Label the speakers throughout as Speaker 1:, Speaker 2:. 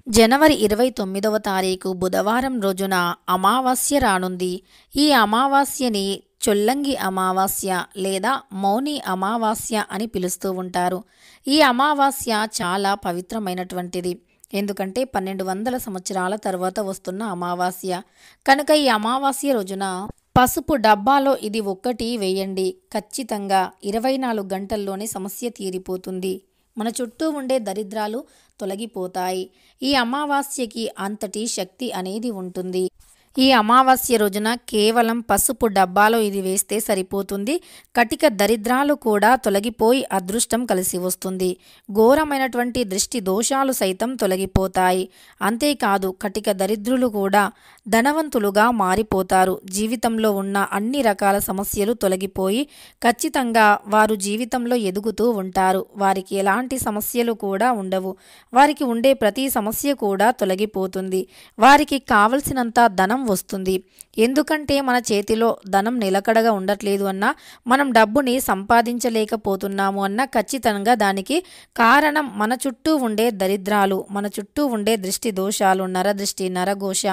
Speaker 1: జనవరి 29వ తారీఖు బుధవారం రోజున అమావాస్య రానుంది. ఈ అమావాస్యని చొల్లంగి అమావాస్య లేదా మౌని అమావాస్య అని పిలుస్తూ ఉంటారు. ఈ అమావాస్య చాలా పవిత్రమైనటువంటిది. ఎందుకంటే 1200 సంవత్సరాల తర్వాత వస్తున్న అమావాస్య కనుక ఈ అమావాస్య రోజున పసుపు డబ్బాలో ఇది ఒక్కటి వేయండి. ఖచ్చితంగా 24 గంటల్లోనే సమస్య తీరిపోతుంది. మన చుట్టూ ఉండే దరిద్రాలు తొలగిపోతాయి. ఈ అమావాస్యకి అంతటి శక్తి అనేది ఉంటుంది. ఈ అమావాస్య రోజున కేవలం పసుపు డబ్బాలో ఇది వేస్తే సరిపోతుంది. కటిక దరిద్రాలు కూడా తొలగిపోయి అదృష్టం కలిసి వస్తుంది. ఘోరమైనటువంటి దృష్టి దోషాలు సైతం తొలగిపోతాయి. అంతేకాదు కటిక దరిద్రులు కూడా ధనవంతులుగా మారిపోతారు. జీవితంలో ఉన్న అన్ని రకాల సమస్యలు తొలగిపోయి ఖచ్చితంగా వారు జీవితంలో ఎదుగుతూ ఉంటారు. వారికి ఎలాంటి సమస్యలు కూడా ఉండవు. వారికి ఉండే ప్రతి సమస్య కూడా తొలగిపోతుంది. వారికి కావలసినంత ధనం వస్తుంది. ఎందుకంటే మన చేతిలో ధనం నిలకడగా ఉండట్లేదు అన్నా, మనం డబ్బుని సంపాదించలేకపోతున్నాము అన్నా ఖచ్చితంగా దానికి కారణం మన చుట్టూ ఉండే దరిద్రాలు, మన చుట్టూ ఉండే దృష్టి దోషాలు, నరదృష్టి, నరఘోష,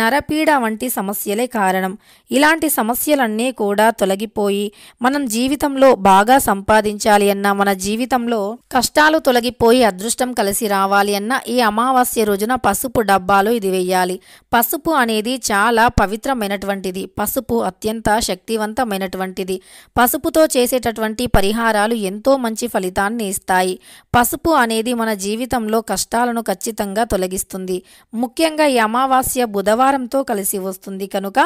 Speaker 1: నరపీడ వంటి సమస్యలే కారణం. ఇలాంటి సమస్యలన్నీ కూడా తొలగిపోయి మనం జీవితంలో బాగా సంపాదించాలి అన్నా, మన జీవితంలో కష్టాలు తొలగిపోయి అదృష్టం కలిసి రావాలి అన్నా ఈ అమావాస్య రోజున పసుపు డబ్బాలో ఇది వేయాలి. పసుపు అనేది చాలా పవిత్రమైనటువంటిది. పసుపు అత్యంత శక్తివంతమైనటువంటిది. పసుపుతో చేసేటటువంటి పరిహారాలు ఎంతో మంచి ఫలితాన్ని ఇస్తాయి. పసుపు అనేది మన జీవితంలో కష్టాలను ఖచ్చితంగా తొలగిస్తుంది. ముఖ్యంగా ఈ అమావాస్య బుధవారంతో కలిసి వస్తుంది కనుక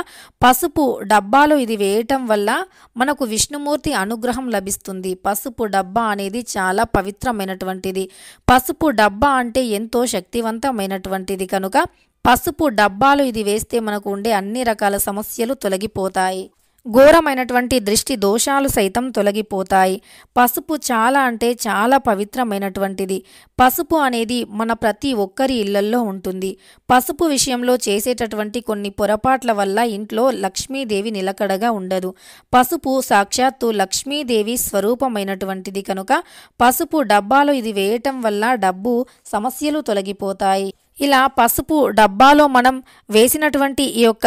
Speaker 1: పసుపు డబ్బాలో ఇది వేయటం వల్ల మనకు విష్ణుమూర్తి అనుగ్రహం లభిస్తుంది. పసుపు డబ్బా అనేది చాలా పవిత్రమైనటువంటిది. పసుపు డబ్బా అంటే ఎంతో శక్తివంతమైనటువంటిది కనుక పసుపు డబ్బాలు ఇది వేస్తే మనకు ఉండే అన్ని రకాల సమస్యలు తొలగిపోతాయి. ఘోరమైనటువంటి దృష్టి దోషాలు సైతం తొలగిపోతాయి. పసుపు చాలా అంటే చాలా పవిత్రమైనటువంటిది. పసుపు అనేది మన ప్రతి ఒక్కరి ఇళ్లల్లో ఉంటుంది. పసుపు విషయంలో చేసేటటువంటి కొన్ని పొరపాట్ల వల్ల ఇంట్లో లక్ష్మీదేవి నిలకడగా ఉండదు. పసుపు సాక్షాత్తు లక్ష్మీదేవి స్వరూపమైనటువంటిది కనుక పసుపు డబ్బాలో ఇది వేయటం వల్ల డబ్బు సమస్యలు తొలగిపోతాయి. ఇలా పసుపు డబ్బాలో మనం వేసినటువంటి ఈ యొక్క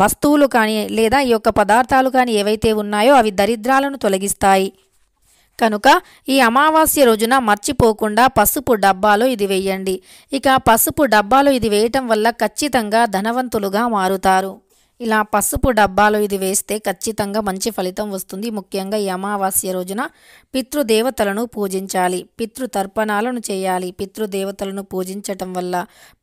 Speaker 1: వస్తువులు కానీ లేదా ఈ యొక్క పదార్థాలు కానీ ఏవైతే ఉన్నాయో అవి దరిద్రాలను తొలగిస్తాయి. కనుక ఈ అమావాస్య రోజున మర్చిపోకుండా పసుపు డబ్బాలో ఇది వేయండి. ఇక పసుపు డబ్బాలో ఇది వేయటం వల్ల ఖచ్చితంగా ధనవంతులుగా మారుతారు. ఇలా పసుపు డబ్బాలో ఇది వేస్తే ఖచ్చితంగా మంచి ఫలితం వస్తుంది. ముఖ్యంగా ఈ అమావాస్య రోజున పితృదేవతలను పూజించాలి. పితృతర్పణాలను చేయాలి. పితృదేవతలను పూజించటం వల్ల,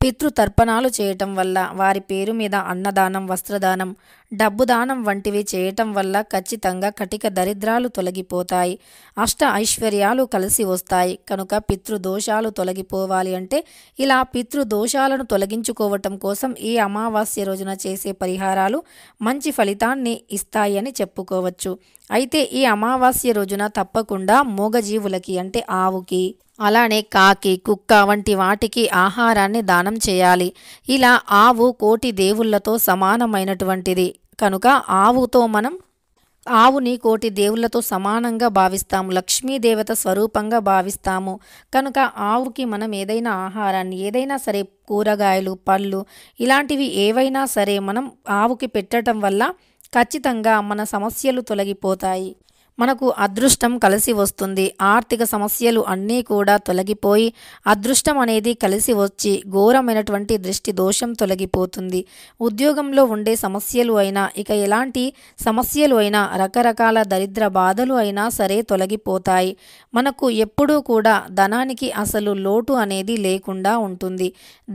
Speaker 1: పితృతర్పణాలు చేయటం వల్ల, వారి పేరు మీద అన్నదానం, వస్త్రదానం, డబ్బు దానం వంటివి చేయటం వల్ల ఖచ్చితంగా కటిక దరిద్రాలు తొలగిపోతాయి. అష్ట ఐశ్వర్యాలు కలిసి వస్తాయి. కనుక పితృదోషాలు తొలగిపోవాలి అంటే ఇలా పితృదోషాలను తొలగించుకోవటం కోసం ఈ అమావాస్య రోజున చేసే పరిహారాలు మంచి ఫలితాన్ని ఇస్తాయి అని చెప్పుకోవచ్చు. అయితే ఈ అమావాస్య రోజున తప్పకుండా మూగజీవులకి అంటే ఆవుకి, అలానే కాకి, కుక్క వంటి వాటికి ఆహారాన్ని దానం చేయాలి. ఇలా ఆవు కోటి దేవుళ్లతో సమానమైనటువంటిది కనుక ఆవుని కోటి దేవుళ్లతో సమానంగా భావిస్తాము. లక్ష్మీదేవత స్వరూపంగా భావిస్తాము. కనుక ఆవుకి మనం ఏదైనా ఆహారాన్ని, ఏదైనా సరే కూరగాయలు, పళ్ళు ఇలాంటివి ఏవైనా సరే మనం ఆవుకి పెట్టడం వల్ల ఖచ్చితంగా మన సమస్యలు తొలగిపోతాయి. మనకు అదృష్టం కలిసి వస్తుంది. ఆర్థిక సమస్యలు అన్నీ కూడా తొలగిపోయి అదృష్టం అనేది కలిసి వచ్చి ఘోరమైనటువంటి దృష్టి దోషం తొలగిపోతుంది. ఉద్యోగంలో ఉండే సమస్యలు అయినా, ఇక ఎలాంటి సమస్యలు అయినా, రకరకాల దరిద్ర బాధలు అయినా సరే తొలగిపోతాయి. మనకు ఎప్పుడూ కూడా ధనానికి అసలు లోటు అనేది లేకుండా ఉంటుంది.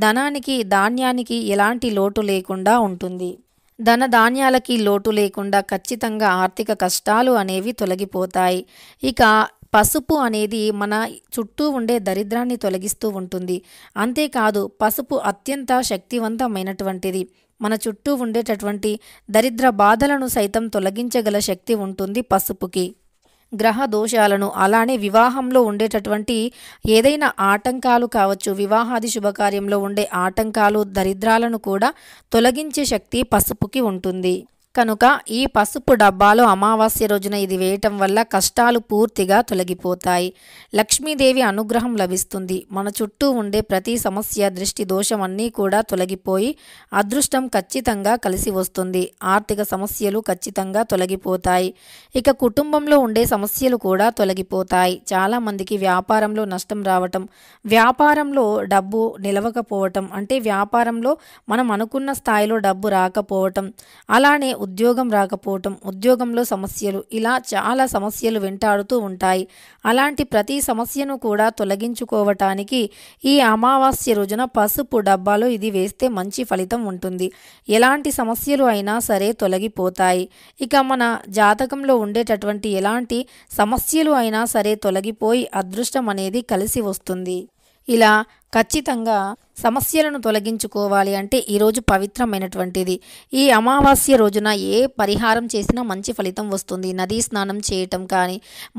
Speaker 1: ధనానికి, ధాన్యానికి ఎలాంటి లోటు లేకుండా ఉంటుంది. ధనధాన్యాలకి లోటు లేకుండా ఖచ్చితంగా ఆర్థిక కష్టాలు అనేవి తొలగిపోతాయి. ఇక పసుపు అనేది మన చుట్టూ ఉండే దరిద్రాన్ని తొలగిస్తూ ఉంటుంది. అంతేకాదు పసుపు అత్యంత శక్తివంతమైనటువంటిది. మన చుట్టూ ఉండేటటువంటి దరిద్ర బాధలను సైతం తొలగించగల శక్తి ఉంటుంది పసుపుకి. గ్రహ దోషాలను, అలానే వివాహంలో ఉండేటటువంటి ఏదైనా ఆటంకాలు కావచ్చు, వివాహాది శుభకార్యంలో ఉండే ఆటంకాలు, దరిద్రాలను కూడా తొలగించే శక్తి పసుపుకి ఉంటుంది. కనుక ఈ పసుపు డబ్బాలో అమావాస్య రోజున ఇది వేయటం వల్ల కష్టాలు పూర్తిగా తొలగిపోతాయి. లక్ష్మీదేవి అనుగ్రహం లభిస్తుంది. మన చుట్టూ ఉండే ప్రతి సమస్య, దృష్టి దోషం అన్నీ కూడా తొలగిపోయి అదృష్టం ఖచ్చితంగా కలిసి వస్తుంది. ఆర్థిక సమస్యలు ఖచ్చితంగా తొలగిపోతాయి. ఇక కుటుంబంలో ఉండే సమస్యలు కూడా తొలగిపోతాయి. చాలామందికి వ్యాపారంలో నష్టం రావటం, వ్యాపారంలో డబ్బు నిలవకపోవటం, అంటే వ్యాపారంలో మనం అనుకున్న స్థాయిలో డబ్బు రాకపోవటం, అలానే ఉద్యోగం రాకపోవటం, ఉద్యోగంలో సమస్యలు, ఇలా చాలా సమస్యలు వెంటాడుతూ ఉంటాయి. అలాంటి ప్రతి సమస్యను కూడా తొలగించుకోవటానికి ఈ అమావాస్య రోజున పసుపు డబ్బాలో ఇది వేస్తే మంచి ఫలితం ఉంటుంది. ఎలాంటి సమస్యలు అయినా సరే తొలగిపోతాయి. ఇక మన జాతకంలో ఉండేటటువంటి ఎలాంటి సమస్యలు అయినా సరే తొలగిపోయి అదృష్టం అనేది కలిసి వస్తుంది. ఇలా ఖచ్చితంగా సమస్యలను తొలగించుకోవాలి అంటే ఈరోజు పవిత్రమైనటువంటిది. ఈ అమావాస్య రోజున ఏ పరిహారం చేసినా మంచి ఫలితం వస్తుంది. నదీ స్నానం చేయటం కానీ,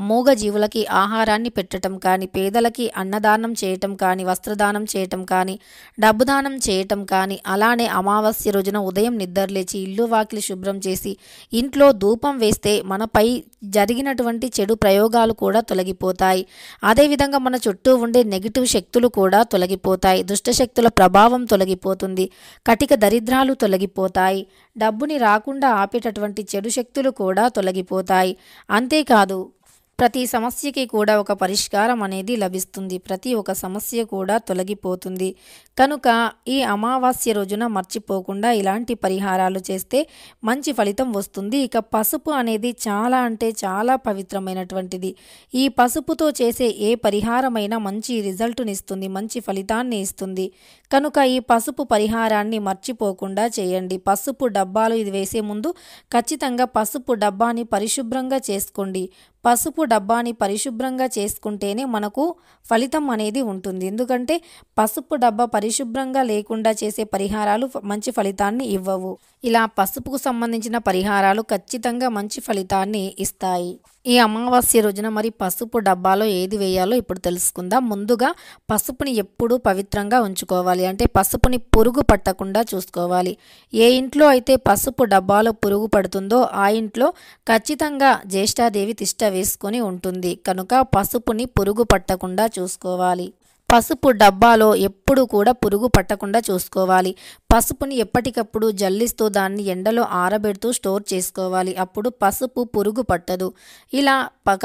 Speaker 1: మూగజీవులకి ఆహారాన్ని పెట్టడం కానీ, పేదలకి అన్నదానం చేయటం కానీ, వస్త్రదానం చేయటం కానీ, డబ్బు దానం చేయటం కానీ, అలానే అమావాస్య రోజున ఉదయం నిద్రలేచి ఇల్లు వాకిలి శుభ్రం చేసి ఇంట్లో ధూపం వేస్తే మనపై జరిగినటువంటి చెడు ప్రయోగాలు కూడా తొలగిపోతాయి. అదేవిధంగా మన చుట్టూ ఉండే నెగిటివ్ శక్తులు కూడా తొలగిపోతాయి. దుష్టశక్తుల ప్రభావం తొలగిపోతుంది. కటిక దరిద్రాలు తొలగిపోతాయి. డబ్బుని రాకుండా ఆపేటటువంటి చెడు శక్తులు కూడా తొలగిపోతాయి. అంతేకాదు ప్రతి సమస్యకి కూడా ఒక పరిష్కారం అనేది లభిస్తుంది. ప్రతి ఒక్క సమస్య కూడా తొలగిపోతుంది. కనుక ఈ అమావాస్య రోజున మర్చిపోకుండా ఇలాంటి పరిహారాలు చేస్తే మంచి ఫలితం వస్తుంది. ఇక పసుపు అనేది చాలా అంటే చాలా పవిత్రమైనటువంటిది. ఈ పసుపుతో చేసే ఏ పరిహారమైనా మంచి రిజల్ట్ని ఇస్తుంది, మంచి ఫలితాన్ని ఇస్తుంది. కనుక ఈ పసుపు పరిహారాన్ని మర్చిపోకుండా చేయండి. పసుపు డబ్బాలు ఇది వేసే ముందు ఖచ్చితంగా పసుపు డబ్బాని పరిశుభ్రంగా చేసుకోండి. పసుపు డబ్బాని పరిశుభ్రంగా చేసుకుంటేనే మనకు ఫలితం అనేది ఉంటుంది. ఎందుకంటే పసుపు డబ్బా పరిశుభ్రంగా లేకుండా చేసే పరిహారాలు మంచి ఫలితాన్ని ఇవ్వవు. ఇలా పసుపుకు సంబంధించిన పరిహారాలు ఖచ్చితంగా మంచి ఫలితాన్ని ఇస్తాయి. ఈ అమావాస్య రోజున మరి పసుపు డబ్బాలో ఏది వేయాలో ఇప్పుడు తెలుసుకుందాం. ముందుగా పసుపుని ఎప్పుడూ పవిత్రంగా ఉంచుకోవాలి. అంటే పసుపుని పురుగు పట్టకుండా చూసుకోవాలి. ఏ ఇంట్లో అయితే పసుపు డబ్బాలో పురుగు పడుతుందో ఆ ఇంట్లో ఖచ్చితంగా జ్యేష్ఠాదేవి తిష్ట వేసుకొని ఉంటుంది. కనుక పసుపుని పురుగు పట్టకుండా చూసుకోవాలి. పసుపు డబ్బాలో ఎప్పుడు కూడా పురుగు పట్టకుండా చూసుకోవాలి. పసుపుని ఎప్పటికప్పుడు జల్లిస్తూ దాన్ని ఎండలో ఆరబెడుతూ స్టోర్ చేసుకోవాలి. అప్పుడు పసుపు పురుగు పట్టదు. ఇలా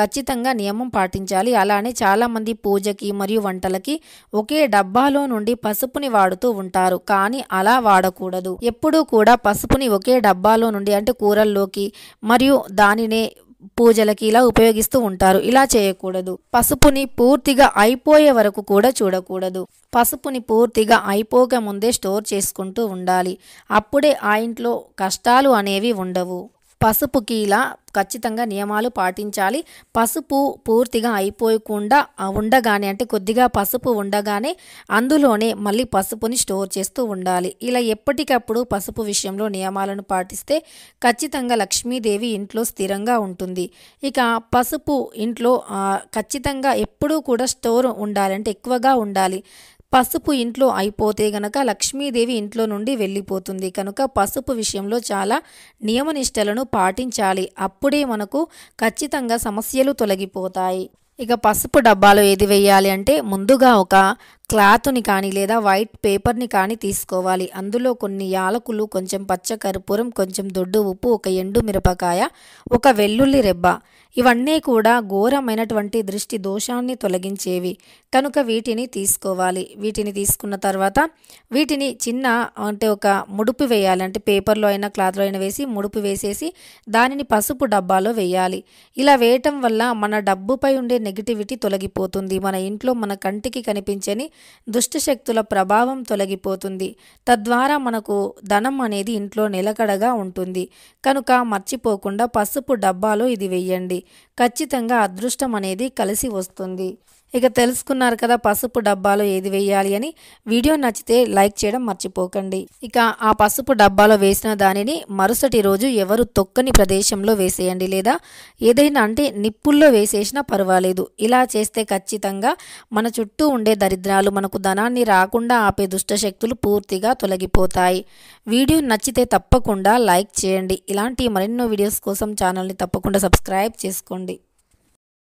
Speaker 1: ఖచ్చితంగా నియమం పాటించాలి. అలానే చాలామంది పూజకి మరియు వంటలకి ఒకే డబ్బాలో నుండి పసుపుని వాడుతూ ఉంటారు. కానీ అలా వాడకూడదు. ఎప్పుడూ కూడా పసుపుని ఒకే డబ్బాలో నుండి, అంటే కూరల్లోకి మరియు దానినే పూజలకి ఇలా ఉపయోగిస్తూ ఉంటారు. ఇలా చేయకూడదు. పసుపుని పూర్తిగా అయిపోయే వరకు కూడా చూడకూడదు. పసుపుని పూర్తిగా అయిపోక ముందే స్టోర్ చేసుకుంటూ ఉండాలి. అప్పుడే ఆ ఇంట్లో కష్టాలు అనేవి ఉండవు. పసుపుకి ఇలా ఖచ్చితంగా నియమాలు పాటించాలి. పసుపు పూర్తిగా అయిపోయకుండా ఉండగానే, అంటే కొద్దిగా పసుపు ఉండగానే అందులోనే మళ్ళీ పసుపుని స్టోర్ చేస్తూ ఉండాలి. ఇలా ఎప్పటికప్పుడు పసుపు విషయంలో నియమాలను పాటిస్తే ఖచ్చితంగా లక్ష్మీదేవి ఇంట్లో స్థిరంగా ఉంటుంది. ఇక పసుపు ఇంట్లో ఖచ్చితంగా ఎప్పుడూ కూడా స్టోర్ ఉండాలి, అంటే ఎక్కువగా ఉండాలి. పసుపు ఇంట్లో అయిపోతే గనక లక్ష్మీదేవి ఇంట్లో నుండి వెళ్ళిపోతుంది. కనుక పసుపు విషయంలో చాలా నియమనిష్టలను పాటించాలి. అప్పుడే మనకు ఖచ్చితంగా సమస్యలు తొలగిపోతాయి. ఇక పసుపు డబ్బాలో ఏది వేయాలి అంటే ముందుగా ఒక క్లాత్ని కానీ లేదా వైట్ పేపర్ని కానీ తీసుకోవాలి. అందులో కొన్ని యాలకులు, కొంచెం పచ్చకర్పూరం, కొంచెం దొడ్డు ఉప్పు, ఒక ఎండు మిరపకాయ, ఒక వెల్లుల్లి రెబ్బ, ఇవన్నీ కూడా ఘోరమైనటువంటి దృష్టి దోషాన్ని తొలగించేవి. కనుక వీటిని తీసుకోవాలి. వీటిని తీసుకున్న తర్వాత వీటిని చిన్న, అంటే ఒక ముడుపు వేయాలి. అంటే పేపర్లో అయినా క్లాత్లో అయినా వేసి ముడుపు వేసేసి దానిని పసుపు డబ్బాలో వేయాలి. ఇలా వేయటం వల్ల మన డబ్బుపై ఉండే నెగిటివిటీ తొలగిపోతుంది. మన ఇంట్లో మన కంటికి కనిపించని దుష్టశక్తుల ప్రభావం తొలగిపోతుంది. తద్వారా మనకు ధనం అనేది ఇంట్లో నిలకడగా ఉంటుంది. కనుక మర్చిపోకుండా పసుపు డబ్బాలో ఇది వెయ్యండి. ఖచ్చితంగా అదృష్టం అనేది కలిసి వస్తుంది. ఇక తెలుసుకున్నారు కదా పసుపు డబ్బాలో ఏది వేయాలి అని. వీడియో నచ్చితే లైక్ చేయడం మర్చిపోకండి. ఇక ఆ పసుపు డబ్బాలో వేసిన దానిని మరుసటి రోజు ఎవరు తొక్కని ప్రదేశంలో వేసేయండి, లేదా ఏదైనా అంటే నిప్పుల్లో వేసేసినా పర్వాలేదు. ఇలా చేస్తే ఖచ్చితంగా మన చుట్టూ ఉండే దరిద్రాలు, మనకు ధనాన్ని రాకుండా ఆపే దుష్టశక్తులు పూర్తిగా తొలగిపోతాయి. వీడియో నచ్చితే తప్పకుండా లైక్ చేయండి. ఇలాంటి మరెన్నో వీడియోస్ కోసం ఛానల్ని తప్పకుండా సబ్స్క్రైబ్ చేసుకోండి.